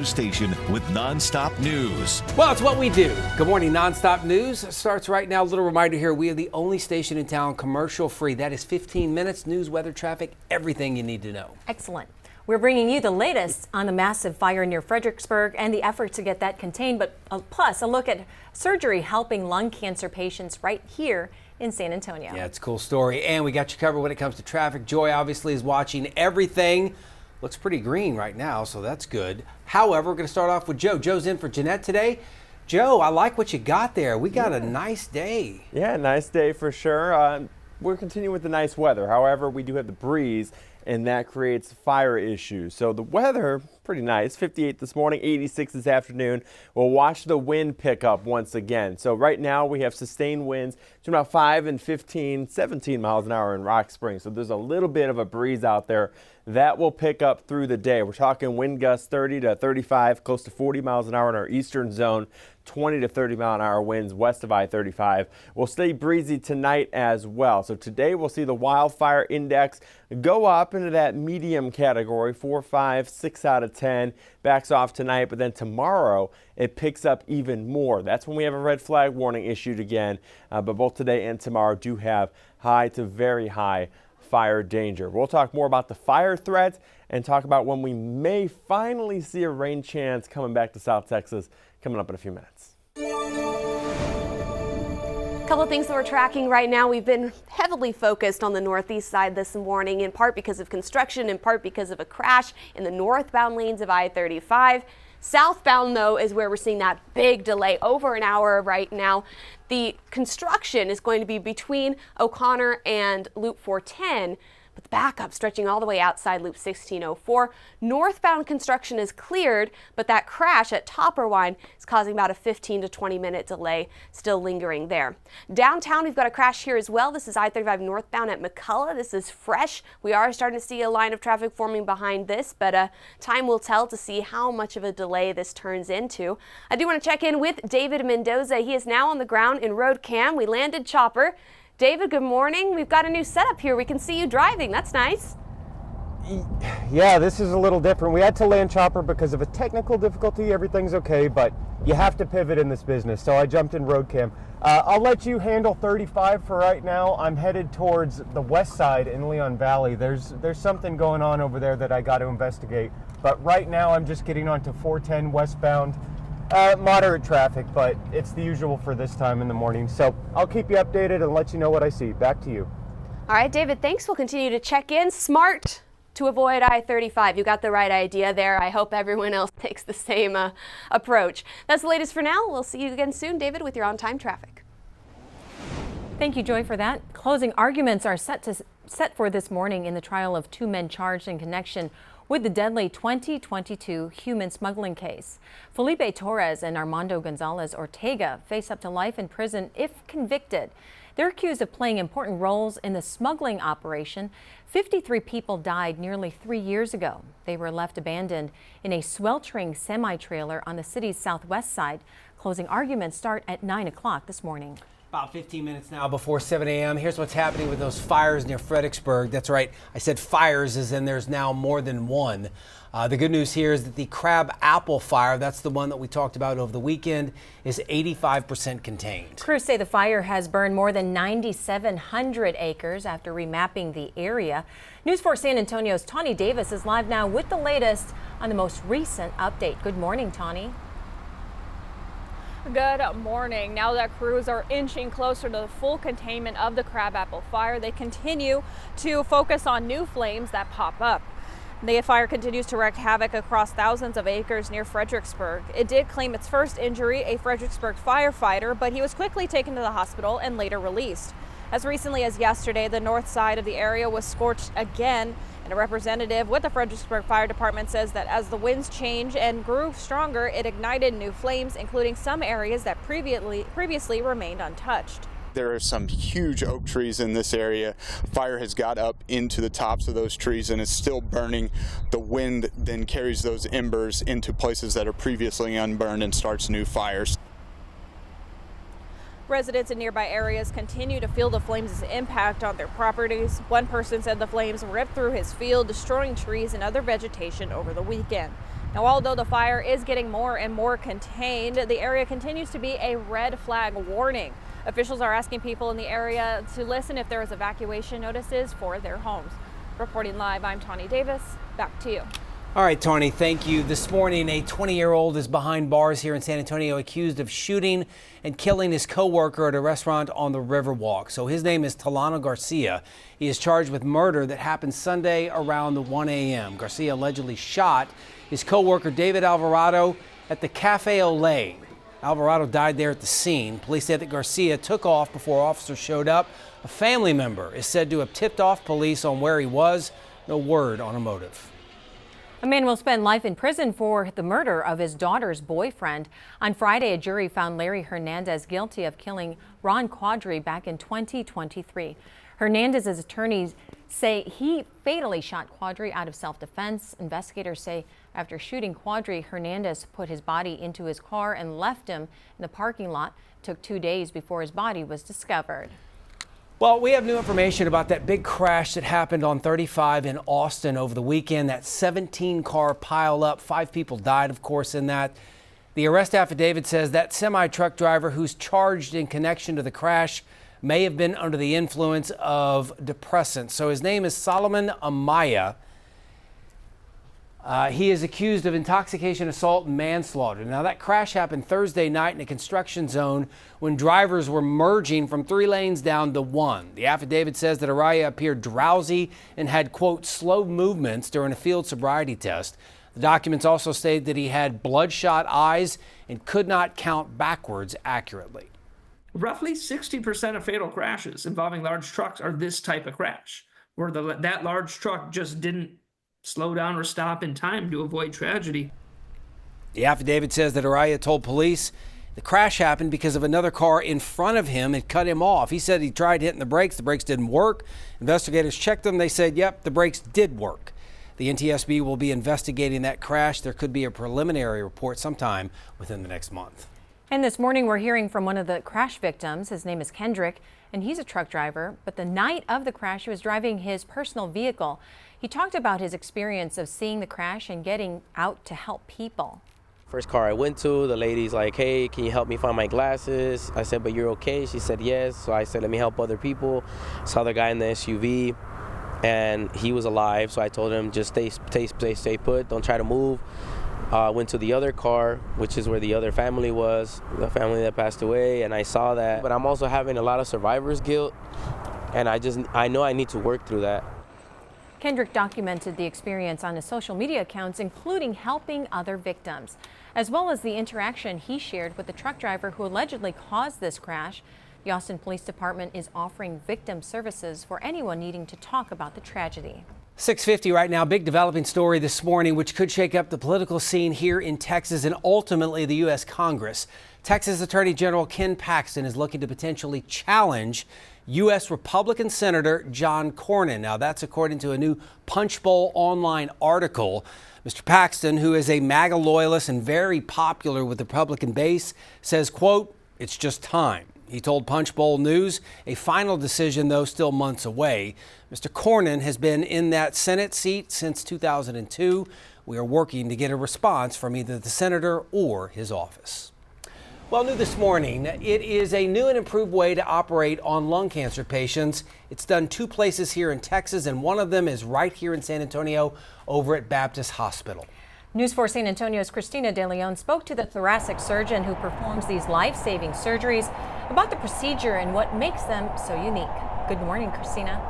news station with nonstop news. Well, it's what we do. Good morning. Nonstop news starts right now. A little reminder here. We are the only station in town commercial free. That is 15 minutes, news, weather, traffic, everything you need to know. Excellent. We're bringing you the latest on the massive fire near Fredericksburg and the effort to get that contained, but plus a look at surgery helping lung cancer patients right here in San Antonio. Yeah, it's a cool story. And we got you covered when it comes to traffic. Joy obviously is watching everything. Looks pretty green right now, so that's good. However, we're going to start off with Joe. Joe's in for Jeanette today. Joe, I like what you got there. We got a nice day. Yeah, nice day for sure. We're continuing with the nice weather. However, we do have the breeze, and that creates fire issues. So the weather, pretty nice. 58 this morning, 86 this afternoon. We'll watch the wind pick up once again. So right now we have sustained winds to about 5 and 15, 17 miles an hour in Rock Springs. So there's a little bit of a breeze out there. That will pick up through the day. We're talking wind gusts 30 to 35, close to 40 miles an hour in our eastern zone, 20 to 30 mile an hour winds west of I-35. We'll stay breezy tonight as well. So today we'll see the wildfire index go up into that medium category, 4, 5, 6 out of 10. Backs off tonight, but then tomorrow it picks up even more. That's when we have a red flag warning issued again. But both today and tomorrow do have high to very high fire danger. We'll talk more about the fire threat and talk about when we may finally see a rain chance coming back to South Texas coming up in a few minutes. A couple of things that we're tracking right now. We've been heavily focused on the northeast side this morning, in part because of construction, in part because of a crash in the northbound lanes of I-35. Southbound, though, is where we're seeing that big delay, over an hour right now. The construction is going to be between O'Connor and Loop 410, but the backup stretching all the way outside Loop 1604. Northbound construction is cleared, but that crash at Topperwine is causing about a 15 to 20 minute delay still lingering there. Downtown, we've got a crash here as well. This is I-35 northbound at McCullough. This is fresh. We are starting to see a line of traffic forming behind this, but time will tell to see how much of a delay this turns into. I do want to check in with David Mendoza. He is now on the ground in road cam. We landed chopper. David, good morning. We've got a new setup here. We can see you driving. That's nice. Yeah, this is a little different. We had to land chopper because of a technical difficulty. Everything's okay, but you have to pivot in this business. So I jumped in road cam. I'll let you handle 35 for right now. I'm headed towards the west side in Leon Valley. There's something going on over there that I got to investigate. But right now I'm just getting onto 410 westbound. Moderate traffic, but it's the usual for this time in the morning. So I'll keep you updated and let you know what I see. Back to you. All right, David, thanks. We'll continue to check in. Smart to avoid I-35. You got the right idea there. I hope everyone else takes the same approach. That's the latest for now. We'll see you again soon, David, with your on-time traffic. Thank you, Joy, for that. Closing arguments are set for this morning in the trial of 2 men charged in connection with the deadly 2022 human smuggling case. Felipe Torres and Armando Gonzalez Ortega face up to life in prison if convicted. They're accused of playing important roles in the smuggling operation. 53 people died nearly 3 years ago. They were left abandoned in a sweltering semi-trailer on the city's southwest side. Closing arguments start at 9 o'clock this morning. About 15 minutes now before 7 a.m. Here's what's happening with those fires near Fredericksburg. That's right. I said fires as in there's now more than one. The good news here is that the Crabapple fire, that's the one that we talked about over the weekend, is 85% contained. Crews say the fire has burned more than 9,700 acres after remapping the area. News 4 San Antonio's Tawny Davis is live now with the latest on the most recent update. Good morning, Tawny. Good morning. Now that crews are inching closer to the full containment of the Crabapple fire, they continue to focus on new flames that pop up. The fire continues to wreak havoc across thousands of acres near Fredericksburg. It did claim its first injury, a Fredericksburg firefighter, but he was quickly taken to the hospital and later released. As recently as yesterday, the north side of the area was scorched again, and a representative with the Fredericksburg Fire Department says that as the winds changed and grew stronger, it ignited new flames, including some areas that previously remained untouched. There are some huge oak trees in this area. Fire has got up into the tops of those trees and is still burning. The wind then carries those embers into places that are previously unburned and starts new fires. Residents in nearby areas continue to feel the flames' impact on their properties. One person said the flames ripped through his field, destroying trees and other vegetation over the weekend. Now, although the fire is getting more and more contained, the area continues to be a red flag warning. Officials are asking people in the area to listen if there is evacuation notices for their homes. Reporting live, I'm Tawny Davis. Back to you. All right, Tawny, thank you. This morning, a 20-year-old is behind bars here in San Antonio, accused of shooting and killing his co-worker at a restaurant on the Riverwalk. So his name is Talano Garcia. He is charged with murder that happened Sunday around 1 a.m. Garcia allegedly shot his co-worker David Alvarado at the Cafe Olay. Alvarado died there at the scene. Police said that Garcia took off before officers showed up. A family member is said to have tipped off police on where he was. No word on a motive. A man will spend life in prison for the murder of his daughter's boyfriend. On Friday, a jury found Larry Hernandez guilty of killing Ron Quadri back in 2023. Hernandez's attorneys say he fatally shot Quadri out of self-defense. Investigators say after shooting Quadri, Hernandez put his body into his car and left him in the parking lot. It took 2 days before his body was discovered. Well, we have new information about that big crash that happened on 35 in Austin over the weekend. That 17-car pileup. 5 people died, of course, in that. The arrest affidavit says that semi-truck driver who's charged in connection to the crash may have been under the influence of depressants. So his name is Solomon Amaya. He is accused of intoxication, assault, and manslaughter. Now, that crash happened Thursday night in a construction zone when drivers were merging from 3 lanes down to 1. The affidavit says that Araya appeared drowsy and had, quote, slow movements during a field sobriety test. The documents also state that he had bloodshot eyes and could not count backwards accurately. Roughly 60% of fatal crashes involving large trucks are this type of crash, where that large truck just didn't slow down or stop in time to avoid tragedy. The affidavit says that Araya told police the crash happened because of another car in front of him had cut him off. He said he tried hitting the brakes didn't work. Investigators checked them. They said, yep, the brakes did work. The NTSB will be investigating that crash. There could be a preliminary report sometime within the next month. And this morning we're hearing from one of the crash victims. His name is Kendrick, and he's a truck driver. But the night of the crash, he was driving his personal vehicle. He talked about his experience of seeing the crash and getting out to help people. First car I went to, the lady's like, hey, can you help me find my glasses? I said, but you're okay? She said, yes. So I said, let me help other people. Saw the guy in the SUV, and he was alive. So I told him, just stay put, don't try to move. Went to the other car, which is where the other family was, the family that passed away, and I saw that. But I'm also having a lot of survivor's guilt, and I know I need to work through that. Kendrick documented the experience on his social media accounts, including helping other victims, as well as the interaction he shared with the truck driver who allegedly caused this crash. The Austin Police Department is offering victim services for anyone needing to talk about the tragedy. 6:50 right now. Big developing story this morning, which could shake up the political scene here in Texas and ultimately the U.S. Congress. Texas Attorney General Ken Paxton is looking to potentially challenge U.S. Republican Senator John Cornyn. Now, that's according to a new Punchbowl online article. Mr. Paxton, who is a MAGA loyalist and very popular with the Republican base, says, quote, it's just time. He told Punchbowl News a final decision, though, still months away. Mr. Cornyn has been in that Senate seat since 2002. We are working to get a response from either the senator or his office. Well, new this morning, it is a new and improved way to operate on lung cancer patients. It's done 2 places here in Texas, and one of them is right here in San Antonio over at Baptist Hospital. News 4 San Antonio's Christina De Leon spoke to the thoracic surgeon who performs these life-saving surgeries about the procedure and what makes them so unique. Good morning, Christina.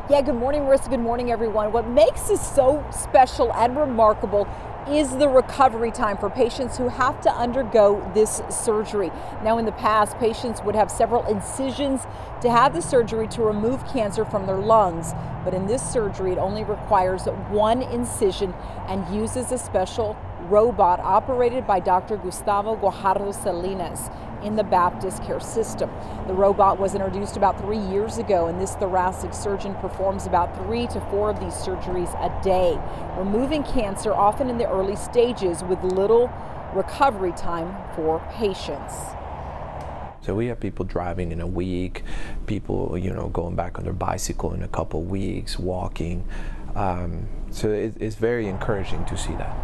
Yeah, good morning, Marissa. Good morning, everyone. What makes this so special and remarkable is the recovery time for patients who have to undergo this surgery. Now, in the past, patients would have several incisions to have the surgery to remove cancer from their lungs. But in this surgery, it only requires 1 incision and uses a special robot operated by Dr. Gustavo Guajardo Salinas in the Baptist Care System. The robot was introduced about 3 years ago, and this thoracic surgeon performs about 3 to 4 of these surgeries a day, removing cancer often in the early stages with little recovery time for patients. So we have people driving in a week, people, going back on their bicycle in a couple weeks, walking. So it's very encouraging to see that.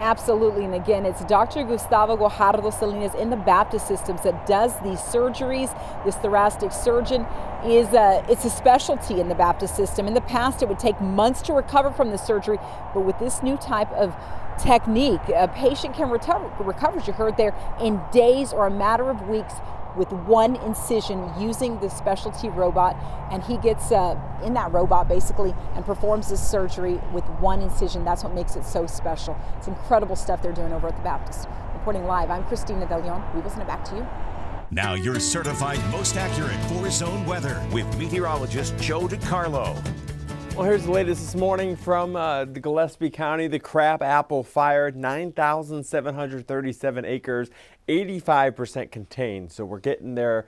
Absolutely, and again, it's Dr. Gustavo Guajardo Salinas in the Baptist Systems that does these surgeries. This thoracic surgeon it's a specialty in the Baptist system. In the past, it would take months to recover from the surgery, but with this new type of technique, a patient can recover, as you heard there, in days or a matter of weeks with one incision using this specialty robot, and he gets in that robot basically and performs this surgery with one incision. That's what makes it so special. It's incredible stuff they're doing over at the Baptist. Reporting live, I'm Christina De Leon. We will send it back to you. Now your certified most accurate 4-zone weather with meteorologist Joe DiCarlo. Well, here's the latest this morning from the Gillespie County. The Crabapple fire, 9,737 acres, 85% contained. So we're getting there.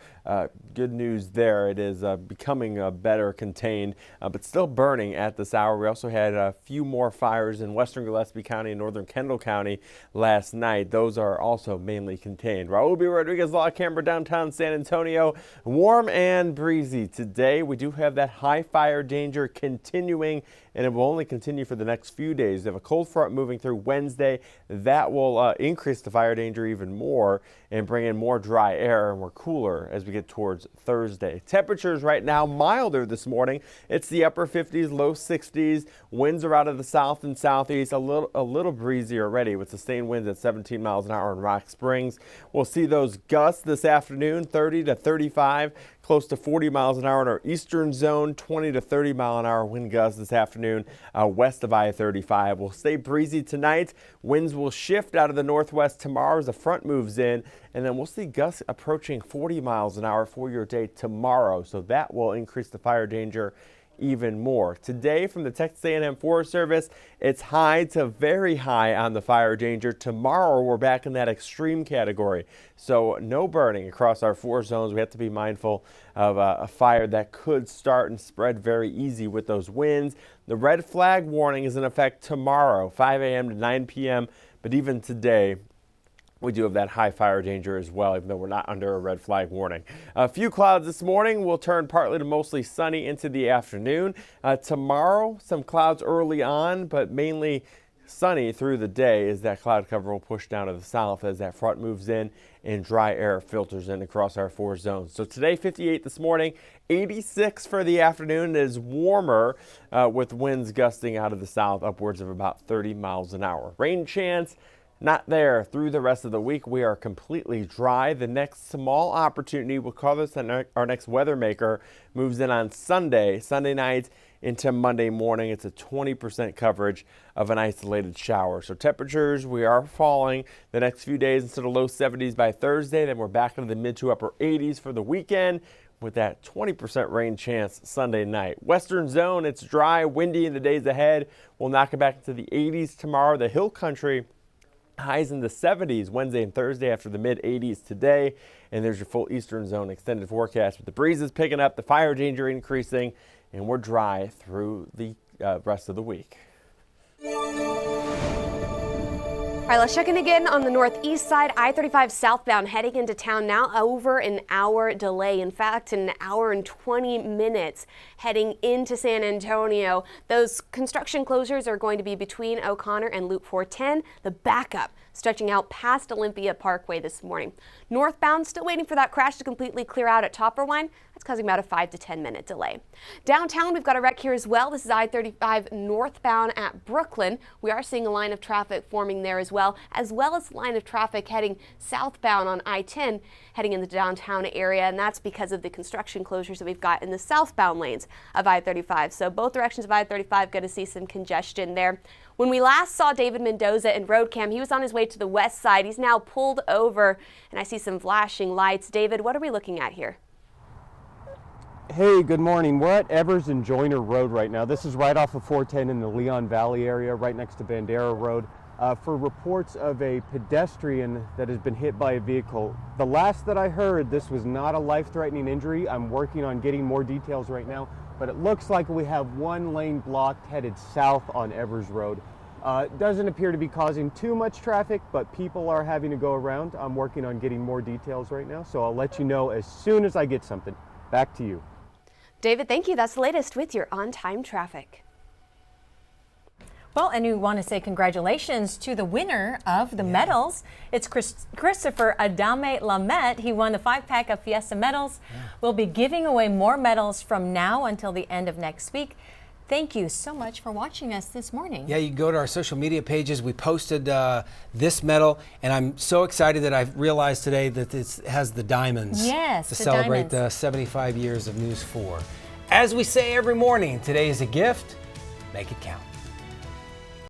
Good news there. It is becoming better contained, but still burning at this hour. We also had a few more fires in western Gillespie County and northern Kendall County last night. Those are also mainly contained. Raul B. Rodriguez Law Camera, downtown San Antonio. Warm and breezy today. We do have that high fire danger continuing, and it will only continue for the next few days. We have a cold front moving through Wednesday. That will increase the fire danger even more and bring in more dry air, and we're cooler as we get towards Thursday. Temperatures right now milder this morning. It's the upper 50s, low 60s. Winds are out of the south and southeast. A little breezy already with sustained winds at 17 miles an hour in Rock Springs. We'll see those gusts this afternoon, 30 to 35. Close to 40 miles an hour in our eastern zone, 20 to 30 mile an hour wind gusts this afternoon west of I-35. We'll stay breezy tonight. Winds will shift out of the northwest tomorrow as the front moves in, and then we'll see gusts approaching 40 miles an hour for your day tomorrow. So that will increase the fire danger even more. Today from the Texas A&M Forest Service, it's high to very high on the fire danger. Tomorrow we're back in that extreme category. So no burning across our 4 zones. We have to be mindful of a fire that could start and spread very easy with those winds. The red flag warning is in effect tomorrow, 5 a.m. to 9 p.m. But even today, we do have that high fire danger as well, even though we're not under a red flag warning. A few clouds this morning will turn partly to mostly sunny into the afternoon. Tomorrow, some clouds early on, but mainly sunny through the day as that cloud cover will push down to the south as that front moves in and dry air filters in across our 4 zones. So today, 58 this morning, 86 for the afternoon. It is warmer with winds gusting out of the south upwards of about 30 miles an hour. Rain chance not there through the rest of the week. We are completely dry. The next small opportunity, we'll call this our next weather maker, moves in on Sunday night into Monday morning. It's a 20% coverage of an isolated shower. So temperatures, we are falling the next few days into the low 70s by Thursday. Then we're back into the mid to upper 80s for the weekend with that 20% rain chance Sunday night. Western zone, it's dry, windy in the days ahead. We'll knock it back into the 80s tomorrow. The hill country, highs in the 70s Wednesday and Thursday after the mid-80s today. And there's your full eastern zone extended forecast with the breezes picking up, the fire danger increasing, and we're dry through the rest of the week. All right, let's check in again on the northeast side. I-35 southbound heading into town now, over an hour delay. In fact, an hour and 20 minutes heading into San Antonio. Those construction closures are going to be between O'Connor and Loop 410. The backup stretching out past Olympia Parkway this morning. Northbound, still waiting for that crash to completely clear out at Topperwine. That's causing about a 5 to 10 minute delay. Downtown, we've got a wreck here as well. This is I-35 northbound at Brooklyn. We are seeing a line of traffic forming there as well as a line of traffic heading southbound on I-10 heading in the downtown area, and that's because of the construction closures that we've got in the southbound lanes of I-35. So both directions of I-35 going to see some congestion there. When we last saw David Mendoza in road cam, he was on his way to the west side. He's now pulled over, and I see some flashing lights. David, what are we looking at here? Hey, good morning. We're at Evers and Joyner Road right now. This is right off of 410 in the Leon Valley area, right next to Bandera Road. For reports of a pedestrian that has been hit by a vehicle. The last that I heard, this was not a life-threatening injury. I'm working on getting more details right now, but it looks like we have one lane blocked headed south on Evers Road. It doesn't appear to be causing too much traffic, but people are having to go around. I'm working on getting more details right now, so I'll let you know as soon as I get something. Back to you. David, thank you. That's the latest with your on-time traffic. Well, and we want to say congratulations to the winner of the medals. It's Christopher Adame Lamet. He won the 5-pack of Fiesta medals. We'll be giving away more medals from now until the end of next week. Thank you so much for watching us this morning. Yeah, you can go to our social media pages. We posted this medal, and I'm so excited that I've realized today that it has the diamonds. Yes, to the celebrate diamonds. the 75 years of News 4. As we say every morning, today is a gift. Make it count.